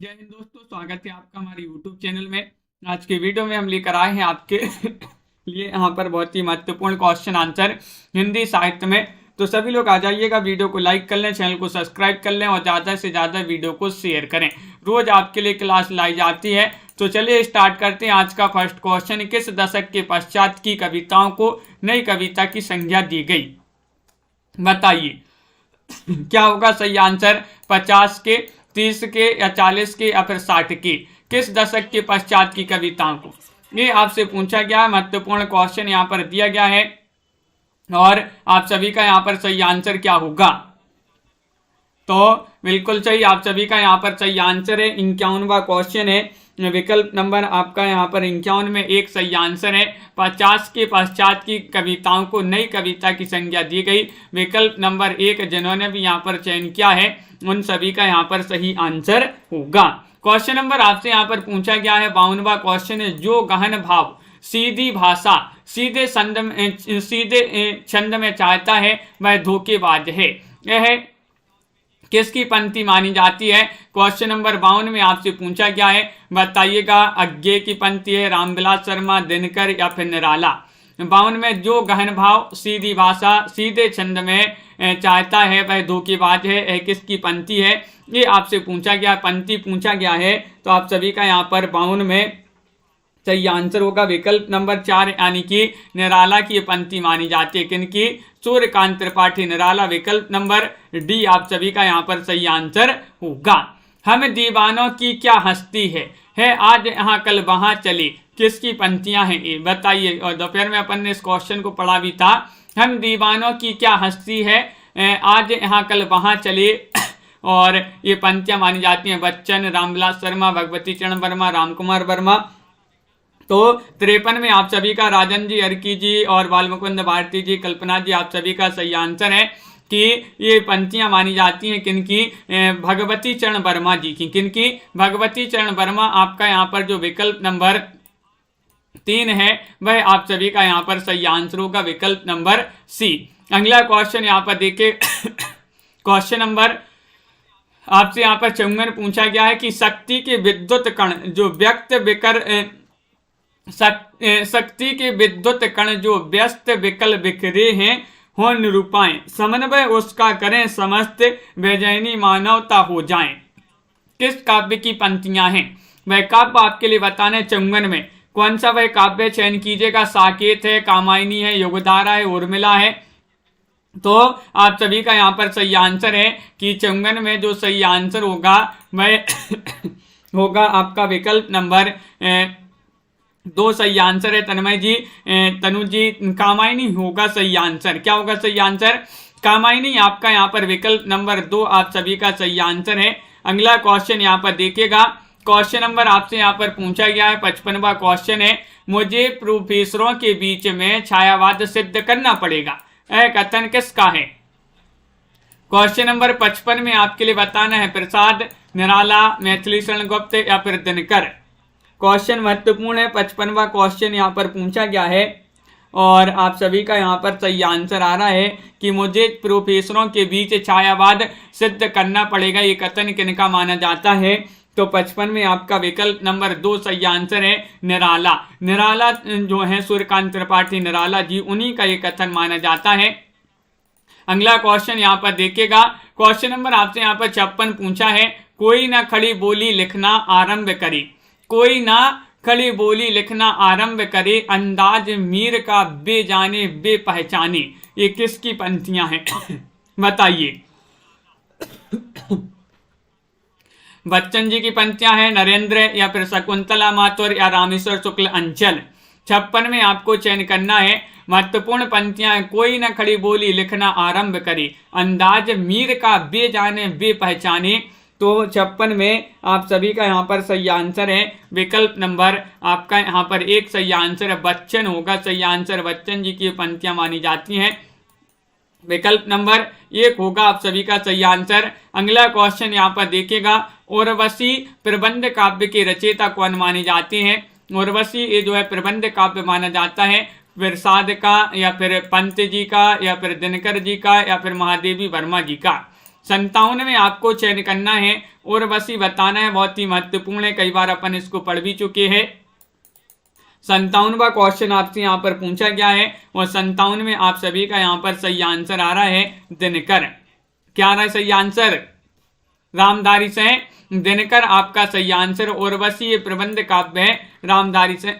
जय हिंद दोस्तों, स्वागत है आपका हमारे YouTube चैनल में। आज के वीडियो में हम लेकर आए हैं आपके लिए यहाँ पर बहुत ही महत्वपूर्ण क्वेश्चन आंसर हिंदी साहित्य में। तो सभी लोग आ जाइएगा, वीडियो को लाइक कर लें, चैनल को सब्सक्राइब कर लें और ज़्यादा से ज़्यादा वीडियो को शेयर करें। रोज आपके लिए क्लास लाई जाती है। तो चलिए स्टार्ट करते हैं। आज का फर्स्ट क्वेश्चन, किस दशक के पश्चात की कविताओं को नई कविता की संज्ञा दी गई? बताइए क्या होगा सही आंसर? 50 के, 30 के या 40 के या फिर 60 के? किस दशक के पश्चात की कविताओं को, ये आपसे पूछा गया है। महत्वपूर्ण क्वेश्चन यहाँ पर दिया गया है और आप सभी का यहाँ पर सही आंसर क्या होगा? तो बिल्कुल सही, आप सभी का यहाँ पर सही आंसर है। 51वां क्वेश्चन है, विकल्प नंबर आपका यहाँ पर 51 में एक सही आंसर है। 50 के पश्चात की कविताओं को नई कविता की संज्ञा दी गई। विकल्प नंबर 1 जिन्होंने भी यहाँ पर चयन किया है उन सभी का यहाँ पर सही आंसर होगा। क्वेश्चन नंबर आपसे यहाँ पर पूछा गया है 52वां क्वेश्चन है, जो गहन भाव सीधी भाषा सीधे छंद में चाहता है वह धोखेबाज है। यह किसकी पंक्ति मानी जाती है? क्वेश्चन नंबर 52 में आपसे पूछा गया है, बताइएगा। अज्ञे की पंक्ति है, रामविलास शर्मा, दिनकर या फिर निराला? 52 में जो गहन भाव सीधी भाषा सीधे छंद में चाहता है वह धोखेबाज है, किसकी पंक्ति है? ये आपसे पूछा गया, पंक्ति पूछा गया है। तो आप सभी का यहाँ पर 52 में सही आंसर होगा विकल्प नंबर 4 यानी कि निराला की पंक्ति मानी जाती है। किनकी? सूर्यकांत त्रिपाठी, निराला। विकल्प नंबर डी आप सभी का यहाँ पर सही आंसर होगा। हम दीवानों की क्या हस्ती है आज यहाँ कल वहां चली, किसकी पंक्तियां हैं ये? बताइए। और दोपहर में अपन ने इस क्वेश्चन को पढ़ा भी था। हम दीवानों की क्या हस्ती है आज यहाँ कल वहां चली, और ये पंक्तियां मानी जाती हैं बच्चन, रामविलास शर्मा, भगवती चरण वर्मा, रामकुमार वर्मा। तो 53 में आप सभी का राजन जी, अर्की जी और बालमुकुंद भारती जी, कल्पना जी, आप सभी का सही आंसर है कि ये पंक्तियां मानी जाती हैं किनकी? भगवती चरण वर्मा जी की। किनकी? भगवती चरण वर्मा। आपका यहाँ पर जो विकल्प नंबर 3 है वह आप सभी का यहाँ पर सही आंसर होगा, विकल्प नंबर सी। अगला क्वेश्चन यहाँ पर देखिए क्वेश्चन नंबर आपसे यहाँ पर 54 पूछा गया है कि शक्ति के विद्युत कण जो व्यक्त विकर शक्ति के विद्युत कण जो व्यस्त विकल बिखरे हैं हो निरूपाएं, समन्वय उसका करें, समस्त बेचैनी मानवता हो जाएं। किस काव्य की पंक्तियां हैं? वह काव्य आपके लिए बताना है 54 में। कौन सा वह काव्य चयन कीजिएगा? साकेत है, कामायनी है, युगधारा है, उर्मिला है? तो आप सभी का यहाँ पर सही आंसर है कि 54 में जो सही आंसर होगा वह होगा आपका विकल्प नंबर 2 सही आंसर है। तन्मय जी, तनु जी, कामायनी होगा सही आंसर। क्या होगा सही आंसर? कामायनी। आपका यहाँ पर विकल्प नंबर 2 आप सभी का सही आंसर है। अगला क्वेश्चन यहाँ पर देखिएगा। क्वेश्चन नंबर आपसे यहाँ पर पूछा गया है 55वां क्वेश्चन है, मुझे प्रोफेसरों के बीच में छायावाद सिद्ध करना पड़ेगा, यह कथन किसका है? क्वेश्चन नंबर 55 में आपके लिए बताना है प्रसाद, निराला, मैथिली शरण गुप्त या फिर दिनकर? क्वेश्चन महत्वपूर्ण है। 55वां क्वेश्चन यहाँ पर पूछा गया है और आप सभी का यहाँ पर सही आंसर आ रहा है कि मुझे प्रोफेसरों के बीच छायावाद सिद्ध करना पड़ेगा, ये कथन किनका माना जाता है? तो 55 में आपका विकल्प नंबर 2 सही आंसर है, निराला। निराला जो है सूर्यकांत त्रिपाठी, निराला जी, उन्हीं का ये कथन माना जाता है। अगला क्वेश्चन यहाँ पर देखिएगा। क्वेश्चन नंबर आपसे यहाँ पर 56 पूछा है, कोई ना खड़ी बोली लिखना आरंभ करी, कोई ना खड़ी बोली लिखना आरंभ करे, अंदाज मीर का बेजाने बेपहचाने, ये किसकी पंक्तियां हैं? बताइए। बच्चन जी की पंक्तियां हैं, नरेंद्र या फिर शकुंतला माथुर या रामेश्वर शुक्ल अंचल? 56 में आपको चयन करना है। महत्वपूर्ण पंक्तियां हैं, कोई न खड़ी बोली लिखना आरंभ करे, अंदाज मीर का बेजाने बेपहचाने। तो 56 में आप सभी का यहाँ पर सही आंसर है विकल्प नंबर आपका यहाँ पर 1 सही आंसर है, बच्चन होगा सही आंसर। बच्चन जी की पंक्तियां मानी जाती हैं, विकल्प नंबर 1 होगा आप सभी का सही आंसर। अगला क्वेश्चन यहाँ पर देखिएगा, उर्वशी प्रबंध काव्य के रचयिता कौन माने जाते हैं? उर्वशी ये जो है प्रबंध काव्य माना जाता है प्रसाद का या फिर पंत जी का या फिर दिनकर जी का या फिर महादेवी वर्मा जी का? 57 में आपको चयन करना है उर्वशी बताना है, बहुत ही महत्वपूर्ण है, कई बार अपन इसको पढ़ भी चुके हैं। 57वां क्वेश्चन आपसे यहाँ पर पूछा गया है और 57 में आप सभी का यहाँ पर सही आंसर आ रहा है दिनकर। क्या आ रहा है सही आंसर? रामधारी से दिनकर आपका सही आंसर। उर्वशी ये प्रबंध काव्य है रामधारी से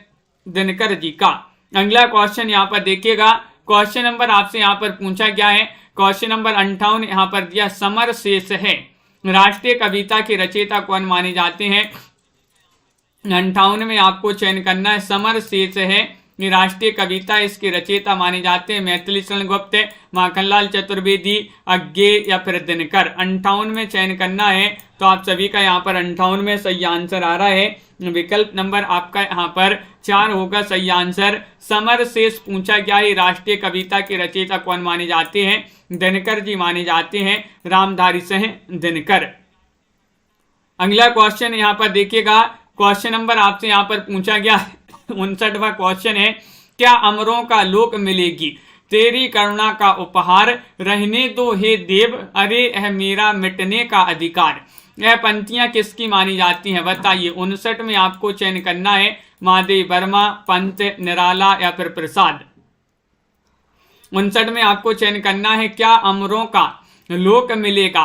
दिनकर जी का। अगला क्वेश्चन यहाँ पर देखिएगा, क्वेश्चन नंबर आपसे यहाँ पर पूछा गया है, क्वेश्चन नंबर 58 यहाँ पर दिया समर शेष है राष्ट्रीय कविता के रचयिता कौन माने जाते हैं? 58 में आपको चयन करना है समर शेष है राष्ट्रीय कविता, इसके रचयिता माने जाते हैं मैथिली शरण गुप्त, माखनलाल चतुर्वेदी, अज्ञे या फिर दिनकर। 58 में चयन करना है, तो आप सभी का यहाँ पर 58 में सही आंसर आ रहा है विकल्प नंबर आपका यहाँ पर 4 होगा सही आंसर। समर शेष पूछा गया है राष्ट्रीय कविता के रचयिता कौन माने जाते हैं? दिनकर जी माने जाते हैं, रामधारी से दिनकर। अगला क्वेश्चन यहाँ पर देखिएगा, क्वेश्चन नंबर आपसे यहाँ पर पूछा गया 59वां क्वेश्चन है, क्या अमरों का लोक मिलेगी तेरी करुणा का उपहार, रहने दो हे देव अरे यह मेरा मिटने का अधिकार। यह पंक्तियां किसकी मानी जाती हैं बताइए। 59 में आपको चयन करना है महादेव वर्मा, पंत, निराला या फिर प्रसाद। 59 में आपको चयन करना है, क्या अमरों का लोक मिलेगा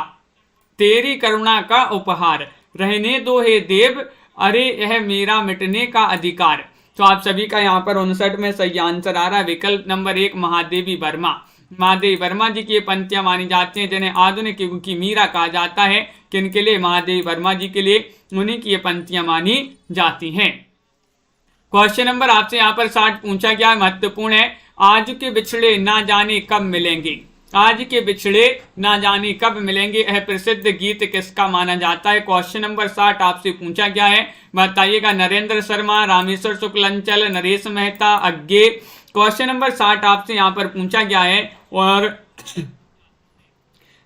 तेरी करुणा का उपहार, रहने दो हे देव अरे यह मेरा मिटने का अधिकार। तो आप सभी का यहाँ पर 59 में सही आंसर आ रहा है विकल्प नंबर 1 महादेवी वर्मा। महादेवी वर्मा जी की ये पंक्तियां मानी जाती हैं, जिन्हें आधुनिक युग की मीरा कहा जाता है। किनके लिए? महादेवी वर्मा जी के लिए, उन्हीं की ये पंक्तियां मानी जाती हैं। क्वेश्चन नंबर आपसे यहाँ पर 60 पूछा गया है, महत्वपूर्ण है, आज के बिछड़े ना जाने कब मिलेंगे। आज के बिछड़े ना जाने कब मिलेंगे, यह प्रसिद्ध गीत किसका माना जाता है? क्वेश्चन नंबर 60 आपसे पूछा गया है, बताइएगा। नरेंद्र शर्मा, रामेश्वर शुक्लांचल, नरेश मेहता, अज्ञे। क्वेश्चन नंबर 60 आपसे यहाँ पर पूछा गया है और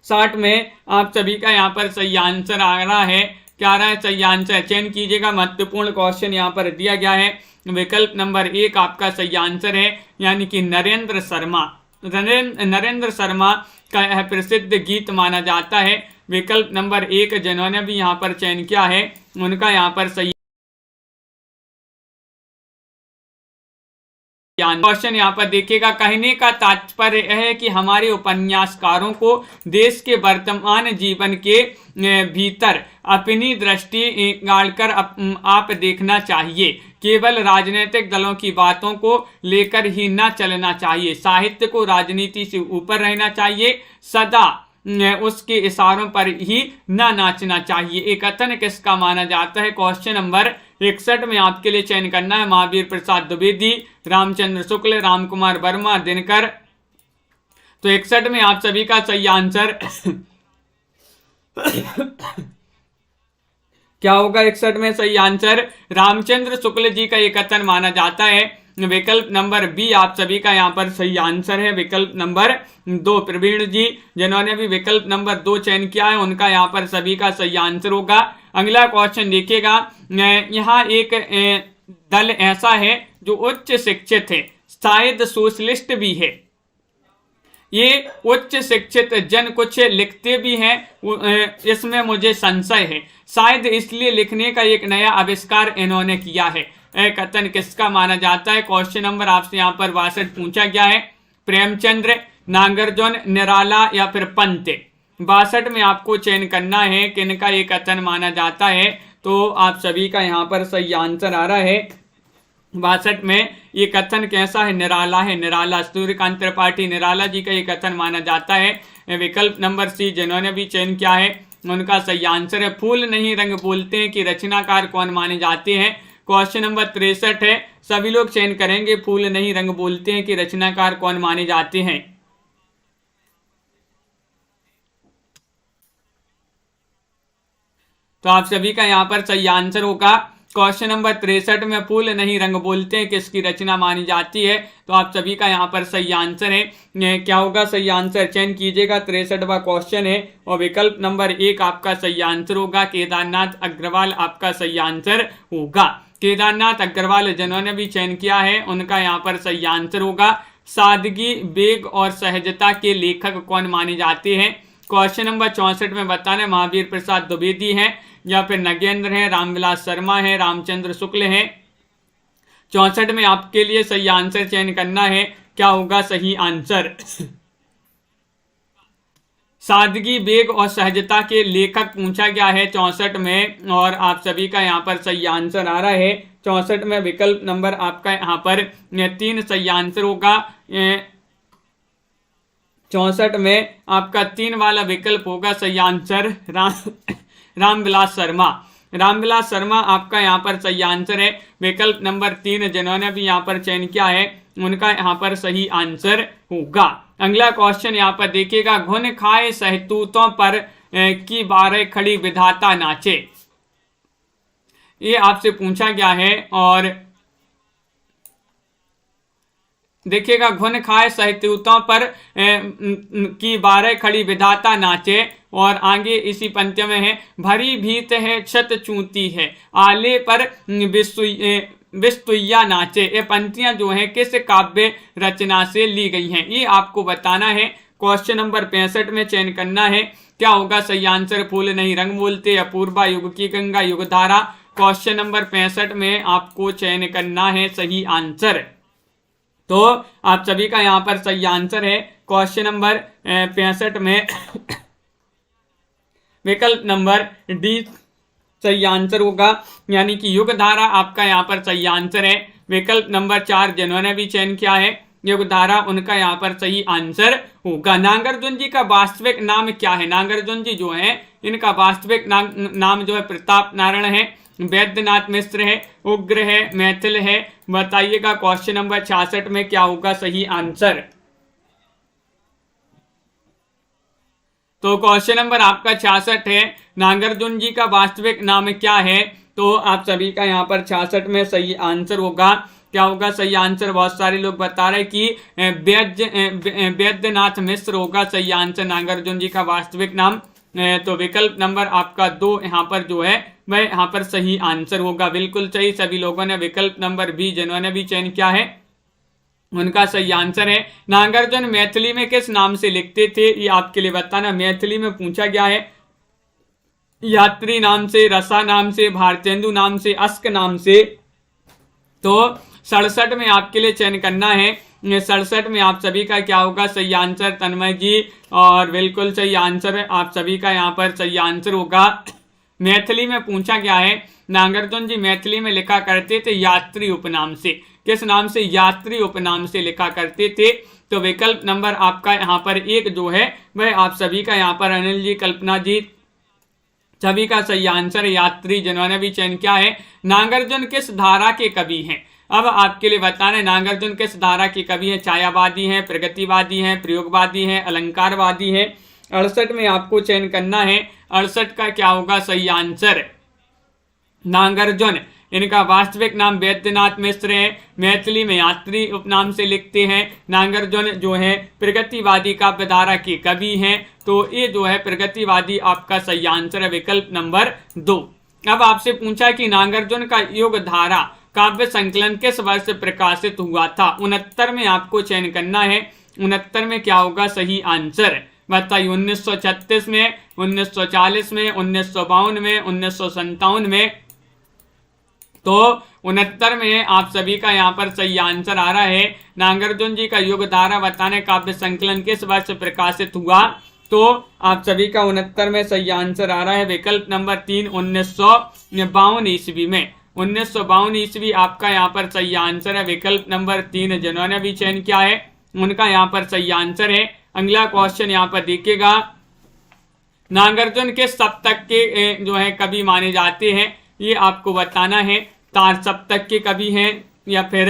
60 में आप सभी का यहाँ पर सही आंसर आ रहा है। क्या आ रहा है सही आंसर? चयन कीजिएगा, महत्वपूर्ण क्वेश्चन यहाँ पर दिया गया है। विकल्प नंबर 1 आपका सही आंसर है, यानी कि नरेंद्र शर्मा। नरेंद्र शर्मा का यह प्रसिद्ध गीत माना जाता है। विकल्प नंबर 1 जिन्होंने भी यहाँ पर चयन किया है उनका यहाँ पर सही क्वेश्चन यहाँ पर देखिएगा। कहने का तात्पर्य है कि हमारे उपन्यासकारों को देश के वर्तमान जीवन के भीतर अपनी दृष्टि गाड़कर आप देखना चाहिए। केवल राजनीतिक दलों की बातों को लेकर ही न चलना चाहिए। साहित्य को राजनीति से ऊपर रहना चाहिए। सदा उसके इशारों पर ही न नाचना चाहिए। एक कथन किसका माना जाता है? क्वेश्चन नंबर 61 में आपके लिए चयन करना है। महावीर प्रसाद द्विवेदी, रामचंद्र शुक्ल, रामकुमार वर्मा, दिनकर। तो 61 में आप सभी का सही आंसर क्या होगा? 61 में सही आंसर रामचंद्र शुक्ल जी का एक कथन माना जाता है। विकल्प नंबर बी आप सभी का यहाँ पर सही आंसर है। विकल्प नंबर 2 प्रवीण जी, जिन्होंने भी विकल्प नंबर 2 चयन किया है, उनका यहाँ पर सभी का सही आंसर होगा। अगला क्वेश्चन देखिएगा। यहाँ एक दल ऐसा है जो उच्च शिक्षित है, शायद सोशलिस्ट भी है। ये उच्च शिक्षित जन कुछ लिखते भी हैं, इसमें मुझे संशय है। शायद इसलिए लिखने का एक नया आविष्कार इन्होंने किया है। कथन किसका माना जाता है? क्वेश्चन नंबर आपसे यहाँ पर 62 पूछा गया है। प्रेमचंद्र, नागार्जुन, निराला या फिर पंत। 62 में आपको चयन करना है किनका ये कथन माना जाता है। तो आप सभी का यहाँ पर सही आंसर आ रहा है। 62 में ये कथन कैसा है? निराला है। निराला, सूर्यकांत त्रिपाठी निराला जी का ये कथन माना जाता है। विकल्प नंबर सी जिन्होंने भी चयन किया है उनका सही आंसर है। फूल नहीं रंग बोलते हैं कि रचनाकार कौन माने जाते हैं? क्वेश्चन नंबर 63 है। सभी लोग चयन करेंगे फूल नहीं रंग बोलते हैं कि रचनाकार कौन माने जाते हैं। तो आप सभी का यहाँ पर सही आंसर होगा क्वेश्चन नंबर 63 में फूल नहीं रंग बोलते हैं किसकी रचना मानी जाती है। तो आप सभी का यहाँ पर सही आंसर है। क्या होगा सही आंसर? चयन कीजिएगा, 63वां क्वेश्चन है और विकल्प नंबर 1 आपका सही आंसर होगा। केदारनाथ अग्रवाल आपका सही आंसर होगा। केदारनाथ अग्रवाल जिन्होंने भी चयन किया है उनका यहाँ पर सही आंसर होगा। सादगी, वेग और सहजता के लेखक कौन माने जाते हैं? क्वेश्चन नंबर 64 में बताना है महावीर प्रसाद द्विवेदी है या फिर नगेंद्र है, रामविलास शर्मा है, रामचंद्र शुक्ल है। 64 में आपके लिए सही आंसर चयन करना है, क्या होगा सही आंसर। सादगी, वेग और सहजता के लेखक पूछा गया है 64 में, और आप सभी का यहाँ पर सही आंसर आ रहा है 64 में। विकल्प नंबर आपका यहाँ पर 3 सही आंसर होगा। 64 में आपका 3 वाला विकल्प होगा सही आंसर, रामविलास शर्मा। रामविलास शर्मा आपका यहाँ पर सही आंसर है। विकल्प नंबर 3 जिन्होंने भी यहाँ पर चयन किया है उनका यहाँ पर सही आंसर होगा। अगला क्वेश्चन यहाँ पर देखिएगा, घुन खाए सहतूतों पर की बारह खड़ी विधाता नाचे। ये आपसे पूछा गया है और देखिएगा, घुन खाए सहतूतों पर की बारह खड़ी विधाता नाचे, और आगे इसी पंक्ति में है, भरी भीत है छत चूती है, आले पर विस्तुइया नाचे। ये पंक्तियां जो हैं किस काव्य रचना से ली गई हैं, ये आपको बताना है। क्वेश्चन नंबर 65 में चयन करना है, क्या होगा सही आंसर। फूल नहीं रंग बोलते, अपूर्वा, युग की गंगा, युगधारा। क्वेश्चन नंबर 65 में आपको चयन करना है सही आंसर। तो आप सभी का यहाँ पर सही आंसर है क्वेश्चन नंबर 65 में विकल्प नंबर डी सही आंसर होगा, यानी कि युगधारा आपका यहाँ पर सही आंसर है। विकल्प नंबर 4 जिन्होंने भी चयन किया है युगधारा, उनका यहाँ पर सही आंसर होगा। नागार्जुन जी का वास्तविक नाम क्या है। नागार्जुन जी जो है इनका वास्तविक नाम जो है प्रताप नारायण है, वैद्यनाथ मिश्र है, उग्र है, मैथिल है। बताइएगा क्वेश्चन नंबर 66 में क्या होगा सही आंसर। तो क्वेश्चन नंबर आपका 66 है, नागार्जुन जी का वास्तविक नाम क्या है। तो आप सभी का यहाँ पर 66 में सही आंसर होगा, क्या होगा सही आंसर। बहुत सारे लोग बता रहे कि वैद्यनाथ मिश्र होगा सही आंसर नागार्जुन जी का वास्तविक नाम। तो विकल्प नंबर आपका 2 यहाँ पर जो है वह यहाँ पर सही आंसर होगा। बिल्कुल सही, सभी लोगों ने विकल्प नंबर बी जिन्होंने भी चयन किया है उनका सही आंसर है। नागार्जुन मैथिली में किस नाम से लिखते थे, ये आपके लिए बताना। मैथिली में पूछा गया है, यात्री नाम से, रसा नाम से, भारतेंदु नाम से, अस्क नाम से। तो 67 में आपके लिए चयन करना है। 67 में आप सभी का क्या होगा सही आंसर, तन्मय जी, और बिल्कुल सही आंसर है आप सभी का यहाँ पर सही आंसर होगा। मैथिली में पूछा गया है, नागार्जुन जी मैथिली में लिखा करते थे यात्री उपनाम से। किस नाम से, यात्री उपनाम से लिखा करते थे। तो विकल्प नंबर आपका यहाँ पर 1 जो है वह आप सभी का यहाँ पर अनिल जी, कल्पना जी, सभी का सही आंसर है यात्री, जिन्होंने भी चयन किया है। नागार्जुन किस धारा के कवि हैं। अब आपके लिए बताना है नागार्जुन किस धारा के कवि हैं। छायावादी हैं, प्रगतिवादी हैं, प्रयोगवादी हैं, अलंकारवादी हैं। 68 में आपको चयन करना है, 68 का क्या होगा सही आंसर। नागार्जुन इनका वास्तविक नाम वैद्यनाथ मिश्र है, मैथिली में यात्री उपनाम से लिखते हैं। नागार्जुन जो है प्रगतिवादी काव्यधारा के कवि हैं। तो ये जो है प्रगतिवादी आपका सही आंसर है, विकल्प नंबर 2। अब आपसे पूछा कि नागार्जुन का युगधारा काव्य संकलन किस वर्ष प्रकाशित हुआ था। 69 में आपको चयन करना है, 69 में क्या होगा सही आंसर। बताइए 1936 में, 1940 में, 1952 में, 1957 में। तो 69 में आप सभी का यहाँ पर सही आंसर आ रहा है। नागार्जुन जी का युगधारा बताने काव्य संकलन किस वर्ष प्रकाशित हुआ। तो आप सभी का 69 में सही आंसर आ रहा है, विकल्प नंबर 3 1952 ईस्वी में। 1952 ईस्वी आपका यहाँ पर सही आंसर है, विकल्प नंबर 3 जिन्होंने भी चयन किया है उनका यहाँ पर सही आंसर है। अगला क्वेश्चन यहाँ पर देखिएगा, नागार्जुन के सप्तक के जो है कवि माने जाते हैं, ये आपको बताना है। तार सप्तक के कवि हैं या फिर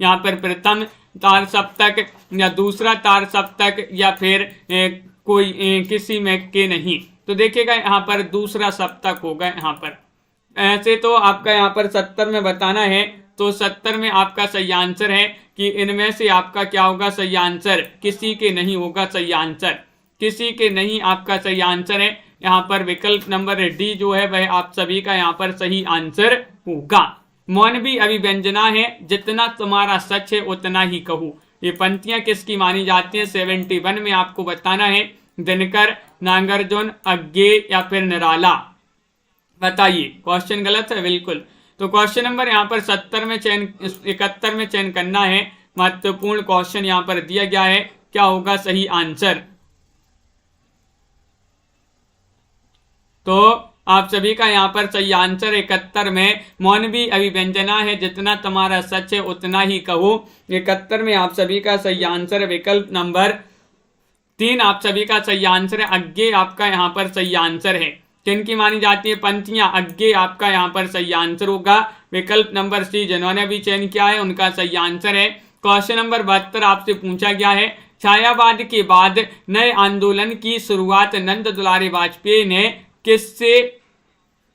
यहाँ पर प्रथम तार सप्तक या दूसरा तार सप्तक या फिर कोई किसी में के नहीं। तो देखिएगा यहाँ पर दूसरा सप्तक होगा यहाँ पर। ऐसे तो आपका यहाँ पर 70 में बताना है। तो 70 में आपका सही आंसर है कि इनमें से आपका क्या होगा सही आंसर, किसी के नहीं होगा सही आंसर, किसी के नहीं आपका सही आंसर है। यहाँ पर विकल्प नंबर डी जो है वह आप सभी का यहाँ पर सही आंसर होगा। मौन भी अभिव्यंजना है, जितना तुम्हारा सच है उतना ही कहूँ। ये पंक्तियां किसकी मानी जाती हैं। 71 में आपको बताना है दिनकर, नागार्जुन, अज्ञे या फिर निराला। बताइए, क्वेश्चन गलत है बिल्कुल। तो क्वेश्चन नंबर यहाँ पर 71 में चयन करना है। महत्वपूर्ण क्वेश्चन यहाँ पर दिया गया है, क्या होगा सही आंसर। तो आप सभी का यहाँ पर सही आंसर 71 में मौनवी अभिव्यंजना है, जितना तुम्हारा सच है उतना ही कहो। 71 में आप सभी का सही आंसर विकल्प नंबर 3 आप सभी का सही आंसर है। अज्ञे आपका यहाँ पर सही आंसर है। किनकी मानी जाती है पंक्तियां, अज्ञे आपका यहाँ पर सही आंसर होगा। विकल्प नंबर सी जिन्होंने भी चयन किया है उनका सही आंसर है। क्वेश्चन नंबर 72 आपसे पूछा गया है, छायावाद के बाद नए आंदोलन की शुरुआत नंद दुलारी वाजपेयी ने किससे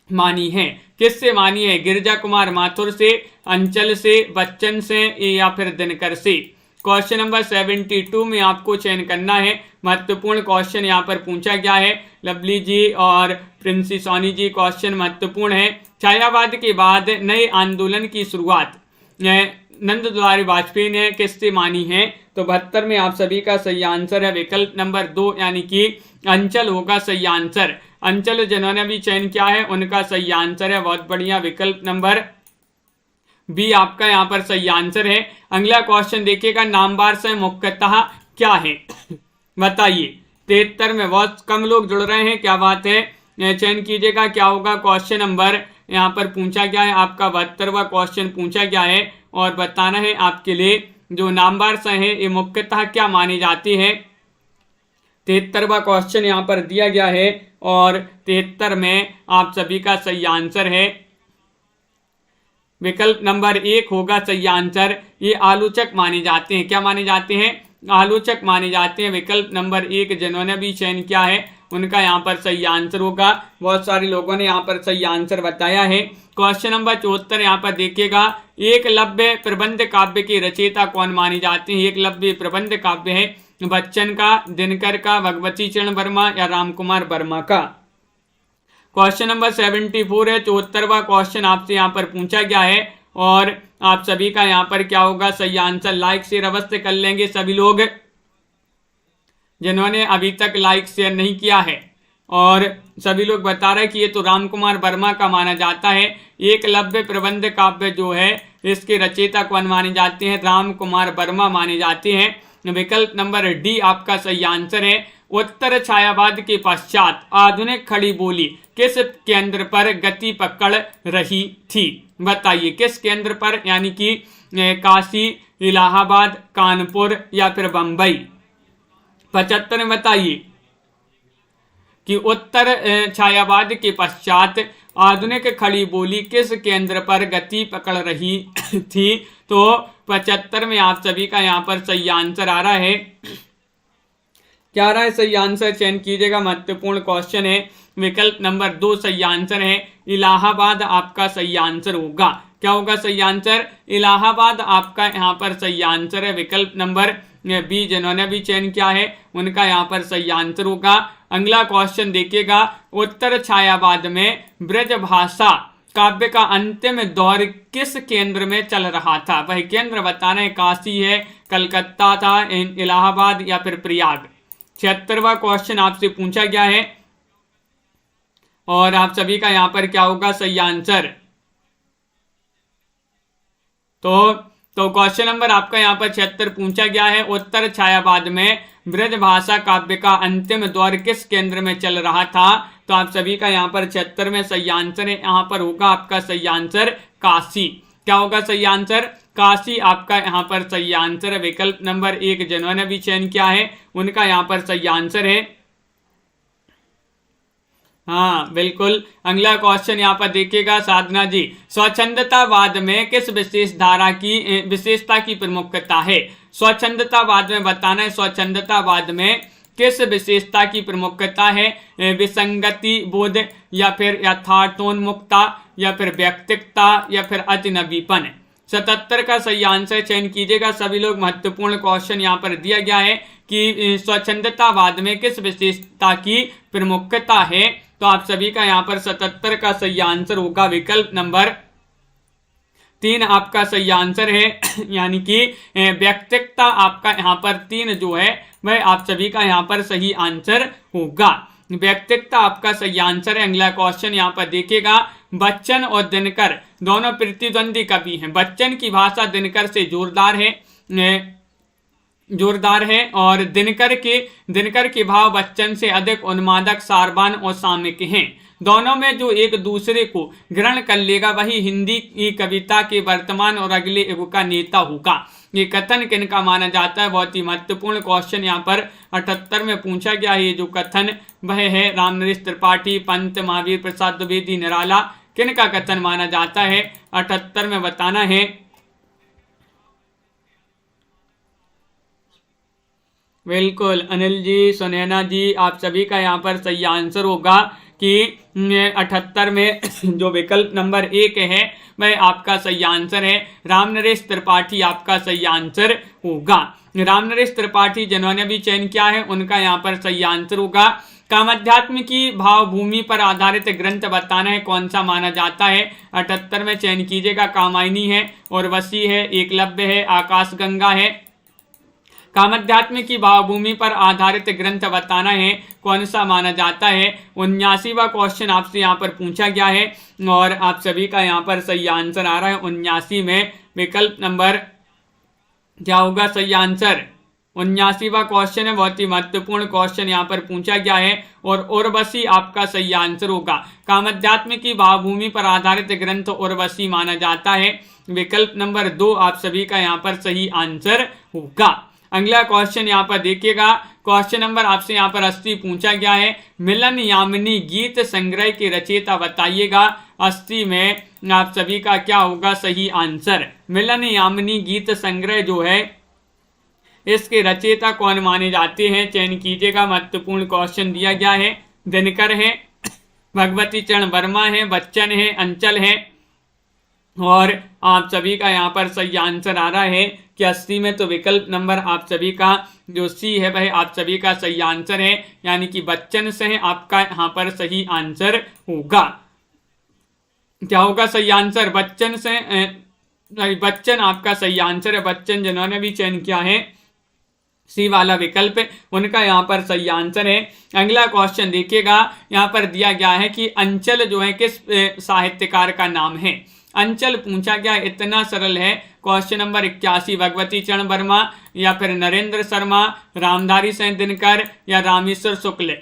मानी है। किससे मानी है? गिरिजा कुमार माथुर से, अंचल से, बच्चन से या फिर दिनकर से। क्वेश्चन नंबर 72 में आपको चयन करना है। महत्वपूर्ण क्वेश्चन यहाँ पर पूछा गया है। लवली जी और प्रिंसी सोनी जी, क्वेश्चन महत्वपूर्ण है। छायावाद के बाद नए आंदोलन की शुरुआत नंद दुलारी वाजपेयी ने किससे मानी है। तो 72 में आप सभी का सही आंसर है विकल्प नंबर 2 यानी कि अंचल होगा सही आंसर। अंचल जिन्होंने भी चयन किया है उनका सही आंसर है। बहुत बढ़िया, विकल्प नंबर बी आपका यहाँ पर सही आंसर है। अगला क्वेश्चन देखिएगा, नामवार से मुख्यतः क्या है। बताइए, 73 में बहुत कम लोग जुड़ रहे हैं, क्या बात है, चयन कीजिएगा क्या होगा। क्वेश्चन नंबर यहाँ पर पूछा गया है, आपका 72वां क्वेश्चन पूछा गया है और बताना है आपके लिए जो नामवार से है ये मुख्यतः क्या मानी जाती है। 73वां क्वेश्चन यहाँ पर दिया गया है और 73 में आप सभी का सही आंसर है विकल्प नंबर 1 होगा सही आंसर। ये आलोचक माने जाते हैं, क्या माने जाते हैं, आलोचक माने जाते हैं। विकल्प नंबर 1 जिन्होंने भी चयन किया है उनका यहाँ पर सही आंसर होगा। बहुत सारे लोगों ने यहाँ पर सही आंसर बताया है। क्वेश्चन नंबर 74 यहाँ पर देखिएगा, एकलव्य प्रबंध काव्य के रचयिता कौन माने जाते हैं। एकलव्य प्रबंध काव्य है बच्चन का, दिनकर का, भगवती चरण वर्मा या राम कुमार वर्मा का। क्वेश्चन नंबर 74 है, 74वां क्वेश्चन आपसे यहाँ पर पूछा गया है और आप सभी का यहाँ पर क्या होगा सही आंसर। लाइक शेयर अवश्य कर लेंगे सभी लोग जिन्होंने अभी तक लाइक शेयर नहीं किया है। और सभी लोग बता रहे हैं कि ये तो राम कुमार वर्मा का माना जाता है। एकलव्य प्रबंध काव्य जो है इसके रचयिता कौन माने जाते हैं, राम कुमार वर्मा माने जाते हैं। विकल्प नंबर डी आपका सही आंसर है। उत्तर छायावाद के पश्चात आधुनिक खड़ी बोली किस केंद्र पर गति पकड़ रही थी। बताइए किस केंद्र पर, यानी कि काशी, इलाहाबाद, कानपुर या फिर बंबई। 75 में बताइए कि उत्तर छायावाद के पश्चात आधुनिक खड़ी बोली किस केंद्र पर गति पकड़ रही थी। तो 75 में आप सभी का यहाँ पर सही आंसर आ रहा है। क्या आ रहा है सही आंसर, चयन कीजिएगा। महत्वपूर्ण क्वेश्चन है। विकल्प नंबर 2 सही आंसर है। इलाहाबाद आपका सही आंसर होगा। क्या होगा सही आंसर, इलाहाबाद आपका यहाँ पर सही आंसर है। विकल्प नंबर बी जिन्होंने भी चयन किया है उनका यहाँ पर सही आंसर होगा। अगला क्वेश्चन देखिएगा, उत्तर छायावाद में ब्रजभाषा काव्य का अंतिम दौर किस केंद्र में चल रहा था। वह केंद्र बताना है, काशी है, कलकत्ता था, इलाहाबाद या फिर प्रयाग। 76वां क्वेश्चन आपसे पूछा गया है और आप सभी का यहाँ पर क्या होगा सही आंसर। तो क्वेश्चन नंबर आपका यहाँ पर 76 पूछा गया है, उत्तर छायावाद में ब्रजभाषा काव्य का अंतिम दौर किस केंद्र में चल रहा था। तो आप सभी का यहाँ पर 76 में सही आंसर है। यहाँ पर होगा आपका सही आंसर काशी। क्या होगा सही आंसर, काशी आपका यहाँ पर सही आंसर है। विकल्प नंबर 1 जिन्होंने भी चयन किया है उनका यहाँ पर सही आंसर है। हाँ बिल्कुल। अगला क्वेश्चन यहाँ पर देखिएगा, साधना जी, स्वच्छंदतावाद में किस विशेषता की प्रमुखता है। स्वच्छंदतावाद में बताना है, स्वच्छंदतावाद में किस विशेषता की प्रमुखता है। विसंगति बोध या फिर यथार्थोन्मुखता या फिर व्यक्तिकता या फिर अजनबीपन। 77 का सही आंसर चयन कीजिएगा सभी लोग। महत्वपूर्ण क्वेश्चन यहाँ पर दिया गया है कि स्वच्छंदतावाद में किस विशेषता की प्रमुखता है। तो आप सभी का यहाँ पर 77 का सही आंसर होगा विकल्प नंबर 3 आपका सही आंसर है। यानी कि व्यक्तिकता आपका यहाँ पर 3 जो है वह आप सभी का यहाँ पर सही आंसर होगा। व्यक्तिकता आपका सही आंसर है। अगला क्वेश्चन यहाँ पर देखिएगा, बच्चन और दिनकर दोनों प्रतिद्वंदी कवि हैं। बच्चन की भाषा दिनकर से जोरदार है और दिनकर के भाव बच्चन से अधिक उन्मादक, सारवान और सामिक हैं। दोनों में जो एक दूसरे को ग्रहण कर लेगा वही हिंदी की कविता के वर्तमान और अगले युग का नेता होगा। ये कथन किनका माना जाता है? बहुत ही महत्वपूर्ण क्वेश्चन यहाँ पर 78 में पूछा गया है। ये जो कथन वह है रामनरेश त्रिपाठी, पंत, महावीर प्रसाद द्विवेदी, निराला। किनका कथन माना जाता है? 78 में बताना है। बिल्कुल अनिल जी, सुनैना जी, आप सभी का यहाँ पर सही आंसर होगा कि 78 में जो विकल्प नंबर 1 है वह आपका सही आंसर है। रामनरेश त्रिपाठी आपका सही आंसर होगा। रामनरेश त्रिपाठी जिन्होंने भी चयन किया है उनका यहाँ पर सही आंसर होगा। कामाध्यात्म की भावभूमि पर आधारित ग्रंथ बताना है, कौन सा माना जाता है? 78 में चयन कीजिएगा। कामायनी है, उर्वशी है, एकलव्य है, आकाशगंगा है। कामाध्यात्म की भावभूमि पर आधारित ग्रंथ बताना है, कौन सा माना जाता है? 79वां क्वेश्चन आपसे यहाँ पर पूछा गया है और आप सभी का यहाँ पर सही आंसर आ रहा है। 79 में विकल्प नंबर क्या होगा सही आंसर? 79वां क्वेश्चन है, बहुत ही महत्वपूर्ण क्वेश्चन यहाँ पर पूछा गया है और उर्वशी आपका सही आंसर होगा। कामाध्यात्म की भावभूमि पर आधारित ग्रंथ उर्वशी माना जाता है। विकल्प नंबर 2 आप सभी का यहाँ पर सही आंसर होगा। अगला क्वेश्चन यहाँ पर देखिएगा, क्वेश्चन नंबर आपसे यहाँ पर 80 पूछा गया है। मिलन यामिनी गीत संग्रह के रचयिता बताइएगा। 80 में आप सभी का क्या होगा सही आंसर? मिलन यामिनी गीत संग्रह जो है इसके रचयिता कौन माने जाते हैं? चयन कीजिएगा। महत्वपूर्ण क्वेश्चन दिया गया है। दिनकर है, भगवती चरण वर्मा है, बच्चन है, अंचल है और आप सभी का यहाँ पर सही आंसर आ रहा है कि 80 में तो विकल्प नंबर आप सभी का जो सी है वह आप सभी का सही आंसर है। यानी कि बच्चन से आपका यहाँ पर सही आंसर होगा। क्या होगा सही आंसर? बच्चन से बच्चन आपका सही आंसर है। बच्चन जिन्होंने भी चयन किया है सी वाला विकल्प उनका यहाँ पर सही आंसर है। अगला क्वेश्चन देखिएगा, यहाँ पर दिया गया है कि अंचल जो है किस साहित्यकार का नाम है? अंचल पूछा गया, इतना सरल है। क्वेश्चन नंबर 81 भगवती चरण वर्मा या फिर नरेंद्र शर्मा, रामधारी सिंह दिनकर या रामेश्वर शुक्ल।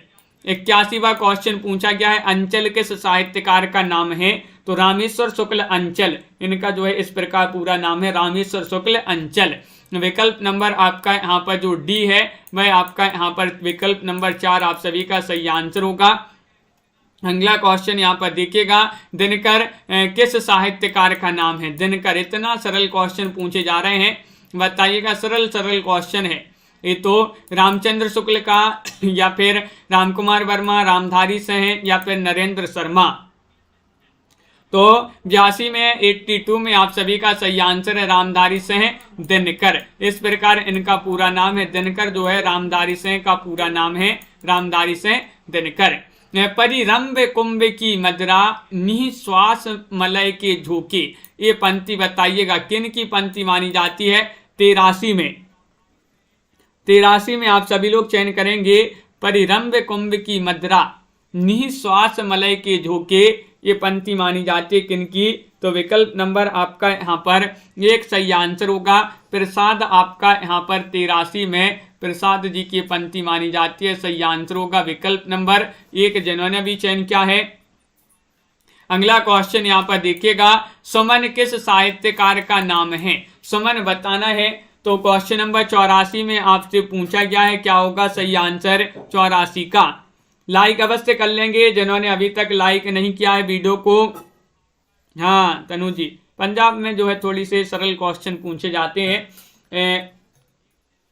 81वां क्वेश्चन पूछा गया है अंचल किस साहित्यकार का नाम है? तो रामेश्वर शुक्ल अंचल, इनका जो है इस प्रकार पूरा नाम है रामेश्वर शुक्ल अंचल। विकल्प नंबर आपका यहाँ पर जो डी है वह आपका यहाँ पर विकल्प नंबर 4 आप सभी का सही आंसर होगा। अगला क्वेश्चन यहाँ पर देखिएगा, दिनकर किस साहित्यकार का नाम है? दिनकर, इतना सरल क्वेश्चन पूछे जा रहे हैं, बताइएगा। सरल क्वेश्चन है ये तो रामचंद्र शुक्ल का या फिर रामकुमार वर्मा, रामधारी सिंह या फिर नरेंद्र शर्मा। तो 82 में 82 में आप सभी का सही आंसर है रामधारी सिंह दिनकर। इस प्रकार इनका पूरा नाम है दिनकर जो है रामधारी सिंह का पूरा नाम है रामधारी सिंह दिनकर। परिरंभ कुंभ की मदरा निःश्वास मलय के झोंके, ये पंक्ति बताइएगा किन की पंक्ति मानी जाती है? 83 में आप सभी लोग चयन करेंगे। परिरंभ कुंभ की मदरा निःश्वास मलय के झोंके, ये पंक्ति मानी जाती है किनकी? तो विकल्प नंबर आपका यहाँ पर एक सही आंसर होगा। प्रसाद आपका यहाँ पर 83 में प्रसाद जी की पंक्ति मानी जाती है, सही आंसर होगा विकल्प नंबर 1 जिन्होंने भी चयन किया है। अगला क्वेश्चन यहाँ पर देखिएगा, सुमन किस साहित्यकार का नाम है? सुमन बताना है। तो क्वेश्चन नंबर 84 में आपसे पूछा गया है, क्या होगा सही आंसर 84 का? लाइक अवश्य कर लेंगे जिन्होंने अभी तक लाइक नहीं किया है वीडियो को। हाँ तनु जी, पंजाब में जो है थोड़ी से सरल क्वेश्चन पूछे जाते हैं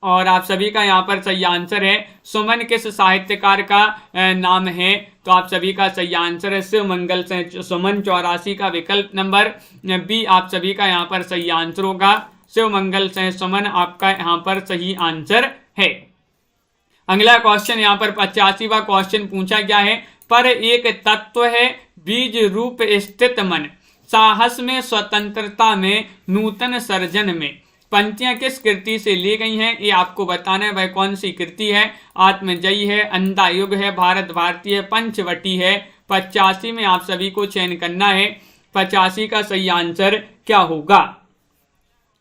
और आप सभी का यहाँ पर सही आंसर है सुमन किस साहित्यकार का नाम है? तो आप सभी का सही आंसर है शिव मंगल सिंह। सुमन 84 का विकल्प नंबर बी आप सभी का यहाँ पर सही आंसर होगा। शिव मंगल सिंह सुमन आपका यहाँ पर सही आंसर है। अगला क्वेश्चन यहाँ पर 85वां क्वेश्चन पूछा गया है, पर एक तत्व है बीज रूप स्थित मन, साहस में, स्वतंत्रता में, नूतन सर्जन में। पंक्तियां किस कृति से ली गई हैं ये आपको बताना है। वह कौन सी कृति है? आत्मजयी है, अंधा युग है, भारत भारती है, पंचवटी है। 85 में आप सभी को चयन करना है। 85 का सही आंसर क्या होगा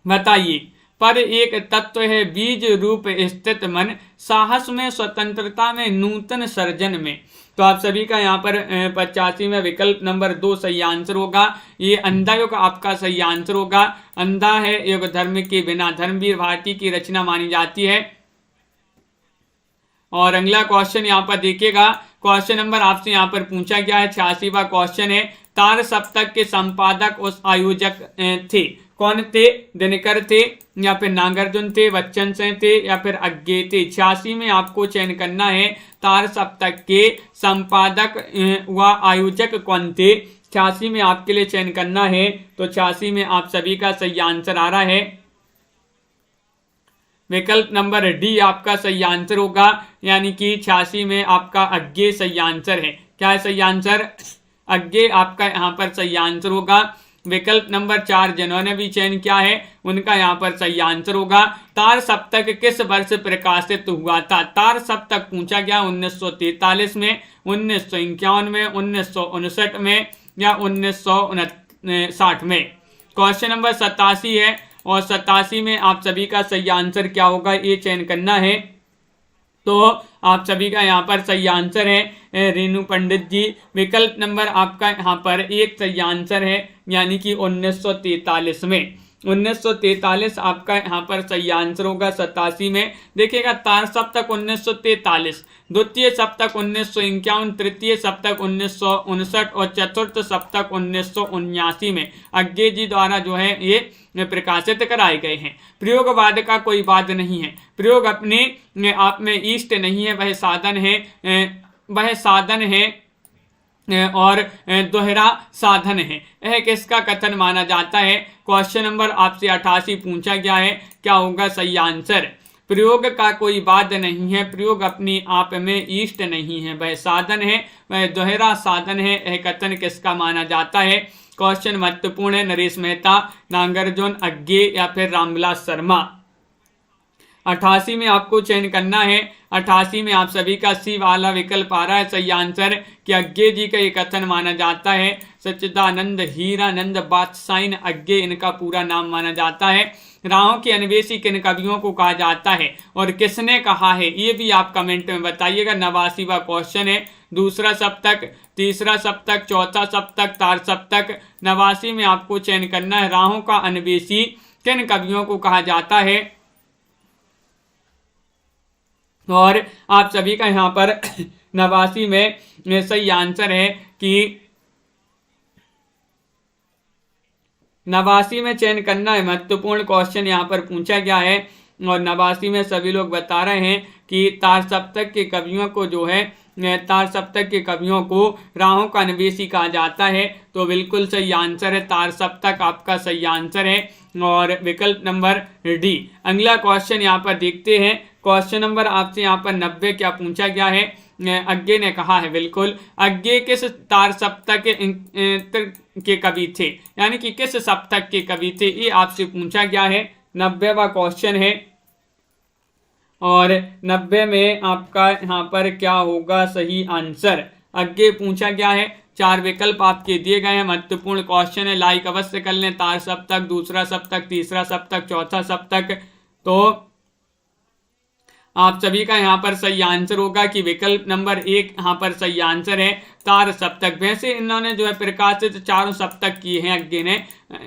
बताइए। पर एक तत्व है बीज रूप स्थित मन, साहस में, स्वतंत्रता में, नूतन सर्जन में। तो आप सभी का यहाँ पर 85 में विकल्प नंबर 2 सही आंसर होगा। ये अंधा युग आपका सही आंसर होगा। अंधा है युग धर्म के बिना, धर्मवीर भारती की रचना मानी जाती है। और अगला क्वेश्चन यहाँ पर देखिएगा, क्वेश्चन नंबर आपसे यहाँ पर पूछा गया है 86वां क्वेश्चन है। तार सप्तक के संपादक उस आयोजक थे, कौन थे? दिनकर थे या फिर नागार्जुन थे, बच्चन सिंह थे या फिर अज्ञे थे। 86 में आपको चयन करना है तार सप्तक के संपादक व आयोजक कौन थे। 86 में आपके लिए चयन करना है। तो 86 में आप सभी का सही आंसर आ रहा है विकल्प नंबर डी आपका सही आंसर होगा। यानी कि 86 में आपका अज्ञे सही आंसर है। क्या है सही आंसर? अज्ञे आपका यहाँ पर सही आंसर होगा। विकल्प नंबर 4 जिन्होंने भी चयन किया है उनका यहाँ पर सही आंसर होगा। तार सप्तक किस वर्ष प्रकाशित हुआ था? तार सप्तक पूछा गया 1943 में, 1951 में, 1959 में या 1959 में। क्वेश्चन नंबर 87 है और 87 में आप सभी का सही आंसर क्या होगा ये चयन करना है। तो आप सभी का यहाँ पर सही आंसर है रेणु पंडित जी। विकल्प नंबर आपका यहाँ पर 1 सही आंसर है, यानी कि 1943 में। 1943 आपका यहाँ पर सही आंसर होगा 87 में। देखिएगा तार सप्तक 1943, द्वितीय सप्तक 1951, तृतीय सप्तक 1959 और चतुर्थ सप्तक 1979 में अज्ञे जी द्वारा जो है ये प्रकाशित कराए गए हैं। प्रयोगवाद का कोई वाद नहीं है। प्रयोग अपने आप में इष्ट नहीं है, वह साधन है और दोहरा साधन है। यह किसका कथन माना जाता है? क्वेश्चन नंबर आपसे 88 पूछा गया है। क्या होगा सही आंसर? प्रयोग का कोई वाद नहीं है, प्रयोग अपने आप में इष्ट नहीं है, वह साधन है, वह दोहरा साधन है। यह कथन किसका माना जाता है? क्वेश्चन महत्वपूर्ण है। नरेश मेहता, नागार्जुन, अज्ञे या फिर रामविलास शर्मा। 88 में आपको चयन करना है। 88 में आप सभी का सी वाला विकल्प आ रहा है सही आंसर कि अज्ञे जी का ये कथन माना जाता है। सच्चिदानंद हीरानंद बादशाइन अज्ञे इनका पूरा नाम माना जाता है। राहों के अन्वेषी किन कवियों को कहा जाता है और किसने कहा है ये भी आप कमेंट में बताइएगा। 89वां क्वेश्चन है। दूसरा सप्तक, तीसरा सप्तक, चौथा सप्तक, तार सप्तक। 89 में आपको चयन करना है राहों का अन्वेषी किन कवियों को कहा जाता है। और आप सभी का यहाँ पर 89 में सही आंसर है कि 89 में चयन करना है। महत्वपूर्ण क्वेश्चन यहाँ पर पूछा गया है और 89 में सभी लोग बता रहे हैं कि तार सप्तक के कवियों को जो है तार सप्तक के कवियों को राहों का अन्वेषी कहा जाता है। तो बिल्कुल सही आंसर है तार सप्तक आपका सही आंसर है और विकल्प नंबर डी। अगला क्वेश्चन यहाँ पर देखते हैं। क्वेश्चन नंबर आपसे यहाँ पर 90 क्या पूछा गया है? अज्ञे ने कहा है बिल्कुल। अज्ञे किस तार सप्तक के कवि थे, यानी कि किस सप्तक के कवि थे, ये आपसे पूछा गया है। 90वां क्वेश्चन है और 90 में आपका यहाँ पर क्या होगा सही आंसर? अज्ञे पूछा गया है। 4 विकल्प आपके दिए गए हैं। महत्वपूर्ण क्वेश्चन है, लाइक अवश्य कर लें। तार सप्तक, दूसरा सप्तक, तीसरा सप्तक, चौथा सप्तक। तो आप सभी का यहाँ पर सही आंसर होगा कि विकल्प नंबर 1 यहाँ पर सही आंसर है तार सप्तक। वैसे इन्होंने जो है प्रकाशित 4 सप्तक किए हैं अज्ञे ने,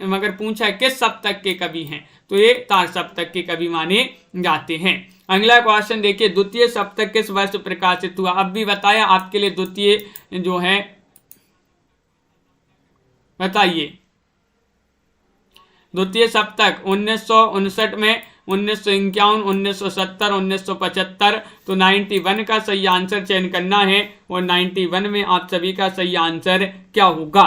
मगर पूछा है किस सप्तक के कवि हैं, तो ये तार सप्तक के कवि माने जाते हैं। अगला क्वेश्चन देखिए, द्वितीय सप्तक किस वर्ष प्रकाशित हुआ? अब भी बताया आपके लिए द्वितीय जो है, बताइए। द्वितीय सप्तक 1959 में, 1951, 1970, 1975। तो 91 का सही आंसर चयन करना है और 91 में आप सभी का सही आंसर क्या होगा?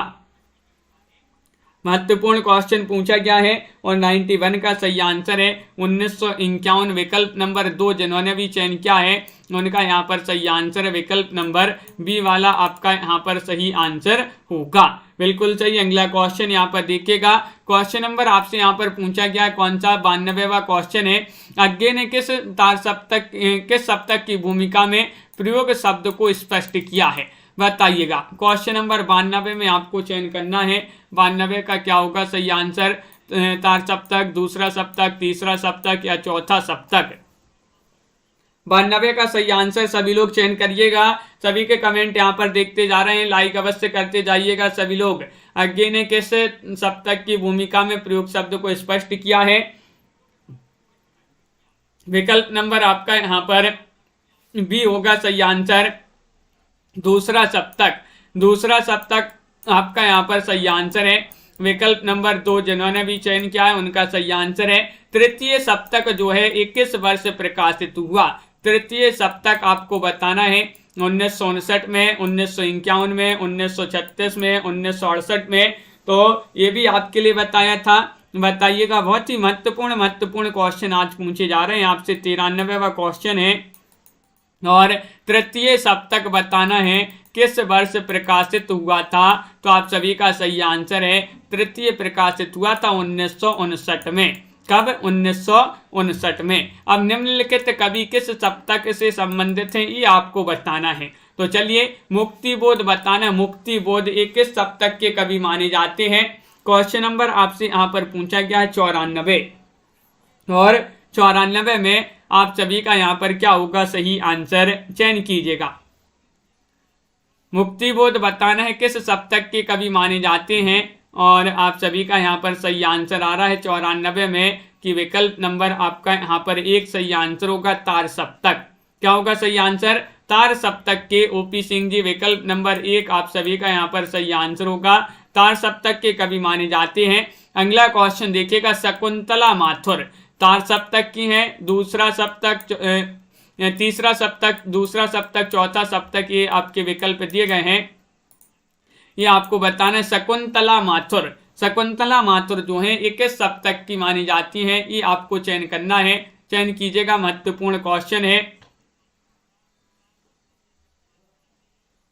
महत्वपूर्ण क्वेश्चन पूछा गया है और 91 का सही आंसर है 1951। विकल्प नंबर 2 जिन्होंने भी चयन किया है उनका यहाँ पर सही आंसर है विकल्प नंबर बी वाला आपका यहाँ पर सही आंसर होगा। बिल्कुल सही। अगला क्वेश्चन यहाँ पर देखिएगा। क्वेश्चन नंबर आपसे यहाँ पर पूछा गया है कौन सा 92वां क्वेश्चन है। अज्ञे ने किस सप्तक की भूमिका में प्रयोग शब्द को स्पष्ट किया है, बताइएगा। क्वेश्चन नंबर 92 में आपको चयन करना है 92 का क्या होगा सही आंसर, तार सप्तक, दूसरा सप्तक, तीसरा सप्तक या चौथा सप्तक। 92 का सही आंसर सभी लोग चयन करिएगा। सभी के कमेंट यहाँ पर देखते जा रहे हैं, लाइक अवश्य करते जाइएगा सभी लोग। अज्ञे ने किस सप्तक की भूमिका में प्रयोग शब्द को स्पष्ट किया है। विकल्प नंबर आपका यहाँ पर बी होगा सही आंसर, दूसरा सप्तक। दूसरा सप्तक आपका यहाँ पर सही आंसर है। विकल्प नंबर 2 जिन्होंने भी चयन किया है उनका सही आंसर है तृतीय सप्तक जो है 21 वर्ष प्रकाशित हुआ। तृतीय सप्तक आपको बताना है 1959 में, 1951 में, 1936 में, 1968 में। तो ये भी आपके लिए बताया था, बताइएगा। बहुत ही महत्वपूर्ण क्वेश्चन आज पूछे जा रहे हैं आपसे। 93वां क्वेश्चन है और तृतीय सप्तक बताना है किस वर्ष प्रकाशित हुआ था। तो आप सभी का सही आंसर है तृतीय प्रकाशित हुआ था 1959 में। कब? 1959 में। अब निम्नलिखित कवि किस सप्तक से संबंधित हैं ये आपको बताना है। तो चलिए मुक्तिबोध बताना। मुक्तिबोध एक किस सप्तक के कवि माने जाते हैं। क्वेश्चन नंबर आपसे यहाँ पर पूछा गया है 94 और 94 में आप सभी का यहाँ पर क्या होगा सही आंसर चयन कीजिएगा। मुक्तिबोध बताना है किस सप्तक के कवि माने जाते हैं और आप सभी का यहाँ पर सही आंसर आ रहा है 94 में कि विकल्प नंबर आपका यहाँ पर एक सही आंसर होगा तार सप्तक। क्या होगा सही आंसर? तार सप्तक के ओपी सिंह जी। विकल्प नंबर 1 आप सभी का यहाँ पर सही आंसर होगा, तार सप्तक के कवि माने जाते हैं। अगला क्वेश्चन देखिएगा। शकुंतला माथुर तार सप्तक की है, दूसरा सप्तक, तीसरा सप्तक, दूसरा सप्तक, चौथा सप्तक, ये आपके विकल्प दिए गए हैं, ये आपको बताना है। शकुंतला माथुर, शकुंतला माथुर जो है 21 सप्तक की मानी जाती है, ये आपको चयन करना है। चयन कीजिएगा, महत्वपूर्ण क्वेश्चन है।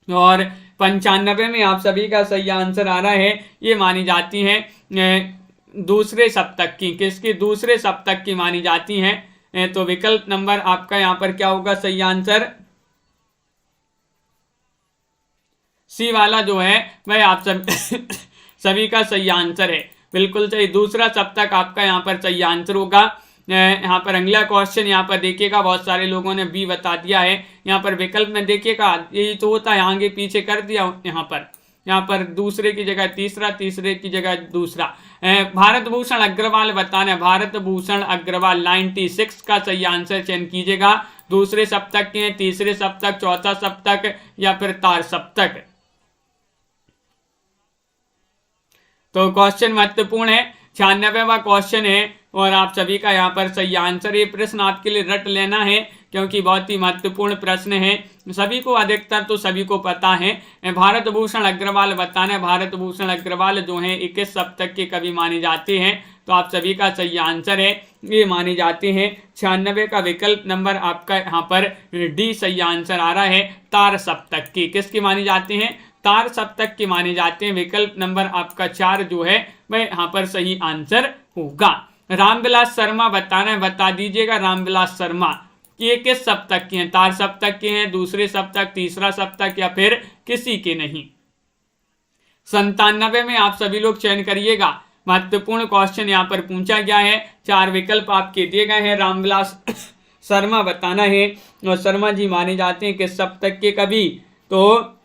और 95 में आप सभी का सही आंसर आ रहा है, ये मानी जाती है दूसरे सप्तक की। किसकी? दूसरे सप्तक की मानी जाती हैं। तो विकल्प नंबर आपका यहाँ पर क्या होगा सही आंसर? सी वाला जो है वह आप सब सभी का सही आंसर है। बिल्कुल सही, दूसरा सप्तक आपका यहाँ पर सही आंसर होगा। यहाँ पर अगला क्वेश्चन यहाँ पर देखिएगा, बहुत सारे लोगों ने बी बता दिया है। यहाँ पर विकल्प में देखिएगा, यही तो होता है, आगे पीछे कर दिया। यहाँ पर दूसरे की जगह तीसरा, तीसरे की जगह दूसरा। भारत भूषण अग्रवाल बताना है। भारत भूषण अग्रवाल 96 का सही आंसर चयन कीजिएगा। दूसरे सप्तक के हैं, तीसरे सप्तक, चौथा सप्तक या फिर तार सप्तक। तो क्वेश्चन महत्वपूर्ण है, 96वां क्वेश्चन है और आप सभी का यहाँ पर सही आंसर। ये प्रश्न आपके लिए रट लेना है क्योंकि बहुत ही महत्वपूर्ण प्रश्न है। सभी को, अधिकतर तो सभी को पता है। भारत भूषण अग्रवाल बताना है। भारत भूषण अग्रवाल जो है 21 सप्तक के कवि माने जाते हैं। तो आप सभी का सही आंसर है, ये माने जाते हैं। 96 का विकल्प नंबर आपका यहाँ पर डी सही आंसर आ रहा है, तार सप्तक की। किसकी माने जाते हैं? तार सप्तक के माने जाते हैं। विकल्प नंबर आपका 4 जो है वह यहाँ पर सही आंसर होगा। रामविलास शर्मा बताना है, बता दीजिएगा। रामविलास शर्मा ये किस सप्तक के हैं? तार सप्तक के हैं, दूसरे सप्तक, तीसरा सप्तक या फिर किसी के नहीं। 97 में आप सभी लोग चयन करिएगा। महत्वपूर्ण क्वेश्चन यहाँ पर पूछा गया है। 4 विकल्प आपके दिए गए हैं। रामविलास शर्मा बताना है और शर्मा जी माने जाते हैं किस सप्तक के कवि। तो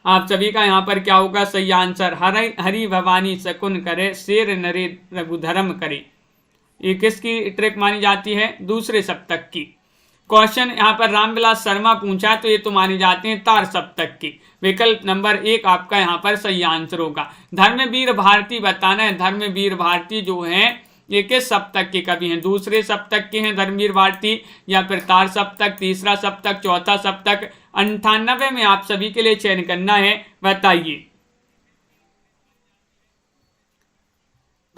आप सभी का यहाँ पर क्या होगा सही आंसर? हरि भवानी शकुन करे, शेर नरे रघुधर्म करे। ये किसकी ट्रिक मानी जाती है? दूसरे सप्तक की। क्वेश्चन यहाँ पर रामविलास शर्मा पूछा तो ये तो माने जाते हैं तार सप्तक की। विकल्प नंबर 1 आपका यहाँ पर सही आंसर होगा। धर्मवीर भारती बताना है। धर्मवीर भारती जो है ये किस सप्तक के कवि हैं? दूसरे सप्तक के हैं धर्मवीर भारती या फिर तार सप्तक, तीसरा सप्तक, चौथा सप्तक। 98 में आप सभी के लिए चयन करना है, बताइए।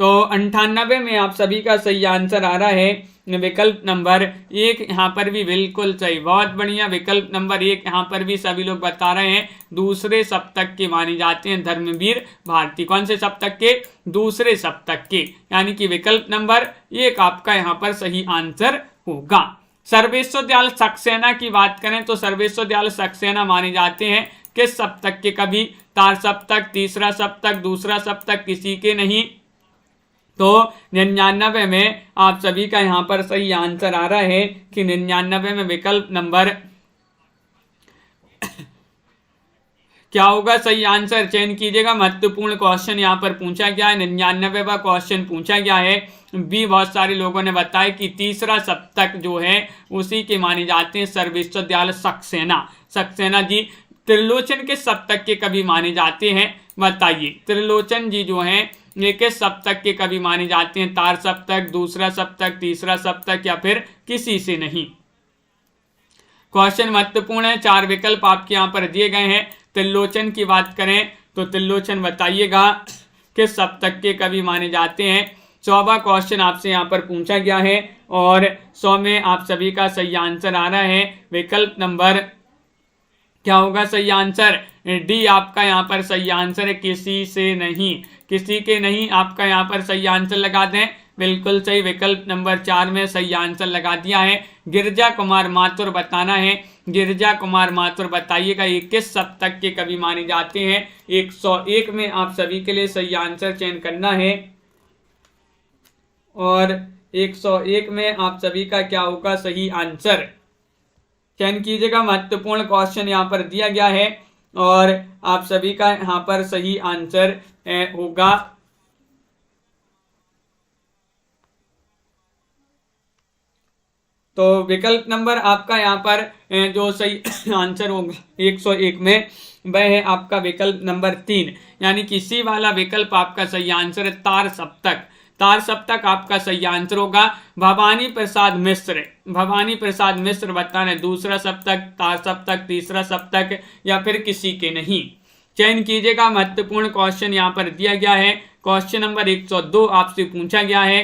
तो 98 में आप सभी का सही आंसर आ रहा है विकल्प नंबर 1। यहाँ पर भी बिल्कुल सही, बहुत बढ़िया। विकल्प नंबर 1 यहाँ पर भी सभी लोग बता रहे हैं, दूसरे सप्तक के माने जाते हैं धर्मवीर भारती। कौन से सप्तक के? दूसरे सप्तक के, यानी कि विकल्प नंबर 1 आपका यहाँ पर सही आंसर होगा। सर्वेश्वर दयाल सक्सेना की बात करें तो सर्वेश्वर दयाल सक्सेना माने जाते हैं किस सप्तक के कवि? तार सप्तक, तीसरा सप्तक, दूसरा सप्तक, किसी के नहीं। तो 99 में आप सभी का यहाँ पर सही आंसर आ रहा है कि 99 में विकल्प नंबर क्या होगा सही आंसर? चयन कीजिएगा। महत्वपूर्ण क्वेश्चन यहाँ पर पूछा गया है, 99वां क्वेश्चन पूछा गया है। भी बहुत सारे लोगों ने बताया कि तीसरा सप्तक जो है उसी के माने जाते हैं सर्वेश्वर दयाल सक्सेना। सक्सेना जी त्रिलोचन के सप्तक के कवि माने जाते हैं? बताइए, त्रिलोचन जी जो हैं ये किस सप्तक के कवि माने जाते हैं? तार सप्तक, दूसरा सप्तक, तीसरा सप्तक या फिर किसी से नहीं। क्वेश्चन महत्वपूर्ण है, 4 विकल्प आपके यहाँ पर दिए गए हैं। त्रिलोचन की बात करें तो त्रिलोचन बताइएगा किस सप्तक के कवि माने जाते हैं। 100वां क्वेश्चन आपसे यहाँ पर पूछा गया है और 100 में आप सभी का सही आंसर आ रहा है विकल्प नंबर क्या होगा सही आंसर? डी आपका यहाँ पर सही आंसर है, किसी से नहीं। किसी के नहीं आपका यहाँ पर सही आंसर लगा दें, बिल्कुल सही। विकल्प नंबर 4 में सही आंसर लगा दिया है। गिरिजा कुमार माथुर बताना है। गिरिजा कुमार माथुर बताइएगा ये किस सप्तक के कवि माने जाते हैं? 101 में आप सभी के लिए सही आंसर चयन करना है और 101 में आप सभी का क्या होगा सही आंसर? चयन कीजिएगा। महत्वपूर्ण क्वेश्चन यहाँ पर दिया गया है और आप सभी का यहाँ पर सही आंसर होगा तो विकल्प नंबर आपका यहाँ पर जो सही आंसर होगा 101 में वह है आपका विकल्प नंबर 3, यानी कि सी वाला विकल्प आपका सही आंसर है तार सप्तक। तार सप्तक आपका सही आंसर होगा। भवानी प्रसाद मिश्र, भवानी प्रसाद मिश्र बताना है दूसरा सप्तक, तार सप्तक, तीसरा सप्तक या फिर किसी के नहीं। चयन कीजिएगा। महत्वपूर्ण क्वेश्चन यहाँ पर दिया गया है। क्वेश्चन नंबर 102 आपसे पूछा गया है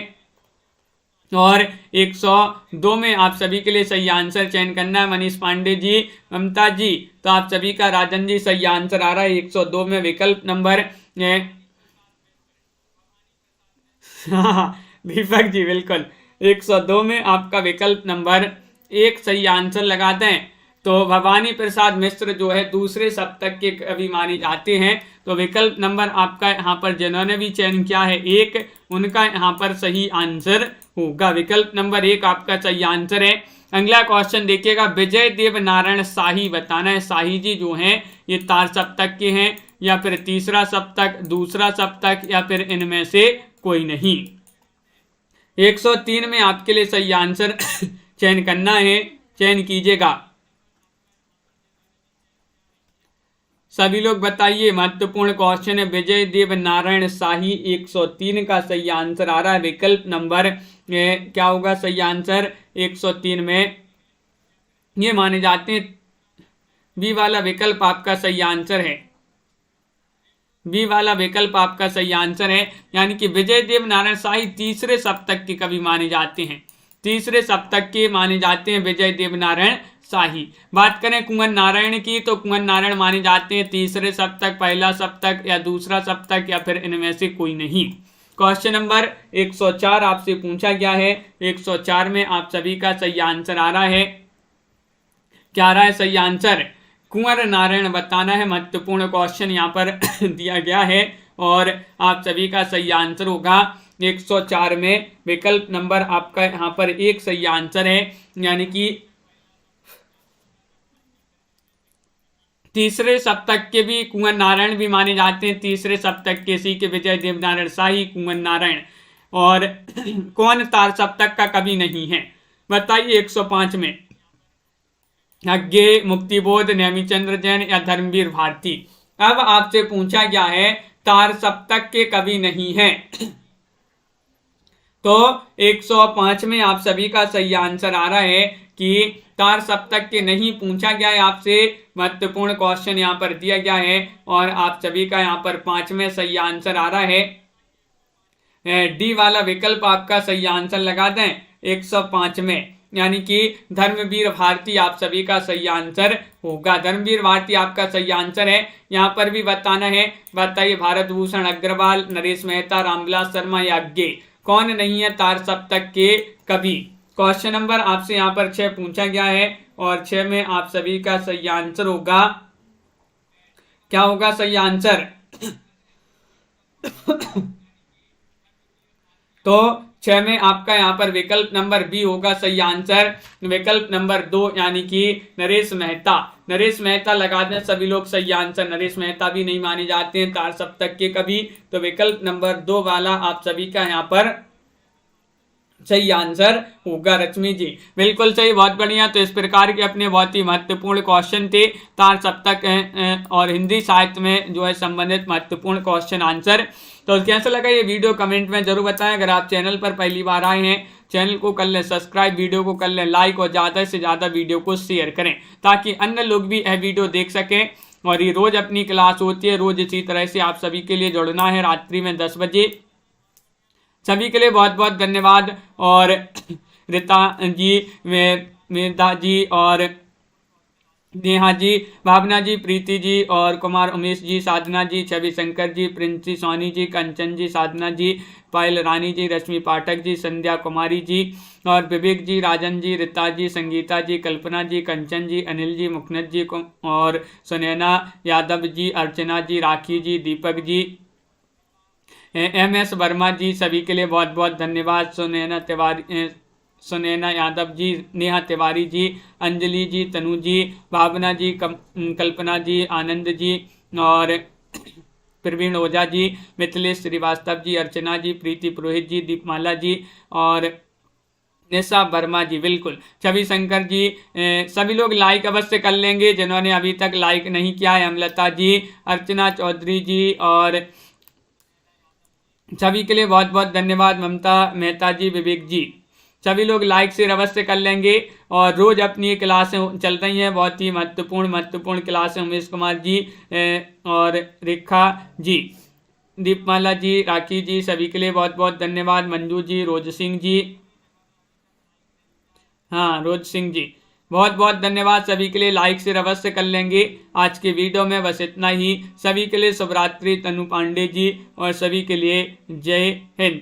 और 102 में आप सभी के लिए सही आंसर चयन करना है। मनीष पांडे जी, ममता जी, तो आप सभी का राजन जी सही आंसर आ रहा है 102 में विकल्प नंबर दीपक जी बिल्कुल 102 में आपका विकल्प नंबर 1 सही आंसर लगा दें। तो भवानी प्रसाद मिश्र जो है दूसरे सप्तक के कवि माने जाते हैं। तो विकल्प नंबर आपका यहाँ पर जिन्होंने भी चयन किया है 1, उनका यहाँ पर सही आंसर होगा। विकल्प नंबर 1 आपका सही आंसर है। अगला क्वेश्चन देखिएगा। विजय देव नारायण शाही बताना है। शाही जी जो हैं ये तार सप्तक के हैं या फिर तीसरा सप्तक, दूसरा सप्तक या फिर इनमें से कोई नहीं। 103 में आपके लिए सही आंसर चयन करना है, चयन कीजिएगा। सभी लोग बताइए। महत्वपूर्ण क्वेश्चन है। विजय देव नारायण शाही 103 का सही आंसर आ रहा है। विकल्प नंबर क्या होगा सही आंसर? 103 में ये माने जाते हैं। बी वाला विकल्प आपका सही आंसर है। बी वाला विकल्प आपका सही आंसर है, यानी कि विजय देव नारायण शाही तीसरे सप्तक के कवि माने जाते हैं। तीसरे सप्तक के माने जाते हैं विजय देव नारायण शाही। बात करें कुंवर नारायण की तो कुंवर नारायण माने जाते हैं तीसरे सप्तक, पहला सप्तक या दूसरा सप्तक या फिर इनमें से कोई नहीं। क्वेश्चन नंबर 104 आपसे पूछा गया है। 104 में आप सभी का सही आंसर आ रहा है। क्या आ रहा है सही आंसर? कुंवर नारायण बताना है। महत्वपूर्ण क्वेश्चन यहाँ पर दिया गया है और आप सभी का सही आंसर होगा 104 में विकल्प नंबर आपका यहाँ पर 1 सही आंसर है, यानी कि तीसरे सप्तक के भी कुंवर नारायण भी माने जाते हैं। तीसरे सप्तक के सी के विजय देव नारायण शाही, कुंवर नारायण। और कौन तार सप्तक का कवि नहीं है बताइए? 105 में अज्ञे, मुक्तिबोध, नेमिचंद्र जैन या धर्मवीर भारती। अब आपसे पूछा गया है तार सप्तक के कवि नहीं है तो 105 में आप सभी का सही आंसर आ रहा है कि तार सप्तक के नहीं पूछा गया है आपसे। महत्वपूर्ण क्वेश्चन यहाँ पर दिया गया है और आप सभी का यहाँ पर 5 में सही आंसर आ रहा है। डी वाला विकल्प आपका सही आंसर लगा दें 105 में, यानी कि धर्मवीर भारती आप सभी का सही आंसर होगा। धर्मवीर भारती आपका सही आंसर है। यहाँ पर भी बताना है, बताइए भारत भूषण अग्रवाल, नरेश मेहता, रामविलास शर्मा या गे, कौन नहीं है तार सप्तक के कवि। क्वेश्चन नंबर आपसे यहाँ पर 6 पूछा गया है और 6 में आप सभी का सही आंसर होगा, क्या होगा सही आंसर तो 6 में आपका यहाँ पर विकल्प नंबर बी होगा सही आंसर। विकल्प नंबर 2 यानी कि नरेश मेहता, नरेश मेहता लगा दें सभी लोग सही आंसर। नरेश मेहता भी नहीं माने जाते हैं तार सप्तक के कवि, तो विकल्प नंबर 2 वाला आप सभी का यहाँ पर सही आंसर होगा। रश्मि जी बिल्कुल सही, बहुत बढ़िया। तो इस प्रकार के अपने बहुत ही महत्वपूर्ण क्वेश्चन थे तार सप्तक और हिंदी साहित्य में जो है संबंधित महत्वपूर्ण क्वेश्चन आंसर। तो कैसा लगा ये वीडियो कमेंट में जरूर बताएं। अगर आप चैनल पर पहली बार आए हैं, चैनल को कर लें सब्सक्राइब, वीडियो को कर लें लाइक और ज़्यादा से ज़्यादा वीडियो को शेयर करें ताकि अन्य लोग भी यह वीडियो देख सकें। और ये रोज़ अपनी क्लास होती है, रोज़ इसी तरह से आप सभी के लिए जुड़ना है रात्रि में 10 बजे। सभी के लिए बहुत बहुत धन्यवाद। और रीता जी, मेधा जी और नेहा जी, भावना जी, प्रीति जी और कुमार उमेश जी, साधना जी, छवि शंकर जी, प्रिंसी सोनी जी, कंचन जी, साधना जी, पायल रानी जी, रश्मि पाठक जी, संध्या कुमारी जी और विवेक जी, राजन जी, रीता जी, संगीता जी, कल्पना जी, कंचन जी, अनिल जी, मुखनत जी और सुनैना यादव जी, अर्चना जी, राखी जी, दीपक जी, MS वर्मा जी, सभी के लिए बहुत बहुत धन्यवाद। सुनैना तिवारी, सुनैना यादव जी, नेहा तिवारी जी, अंजलि जी, तनु जी, भावना जी, कल्पना जी, आनंद जी और प्रवीण ओझा जी, मिथिलेश श्रीवास्तव जी, अर्चना जी, प्रीति पुरोहित जी, दीपमाला जी और निशा वर्मा जी, बिल्कुल छवि शंकर जी। सभी लोग लाइक अवश्य कर लेंगे जिन्होंने अभी तक लाइक नहीं किया है। अमलता जी, अर्चना चौधरी जी और सभी के लिए बहुत बहुत धन्यवाद। ममता मेहता जी, विवेक जी, सभी लोग लाइक शेयर अवश्य कर लेंगे। और रोज अपनी क्लासें चल रही हैं, बहुत ही महत्वपूर्ण क्लासें। उमेश कुमार जी और रेखा जी, दीपमाला जी, राखी जी, सभी के लिए बहुत बहुत धन्यवाद। मंजू जी, रोज सिंह जी, हाँ रोज सिंह जी, बहुत बहुत धन्यवाद। सभी के लिए लाइक शेयर अवश्य कर लेंगे। आज के वीडियो में बस इतना ही। सभी के लिए शुभरात्रि। तनु पांडे जी और सभी के लिए जय हिंद।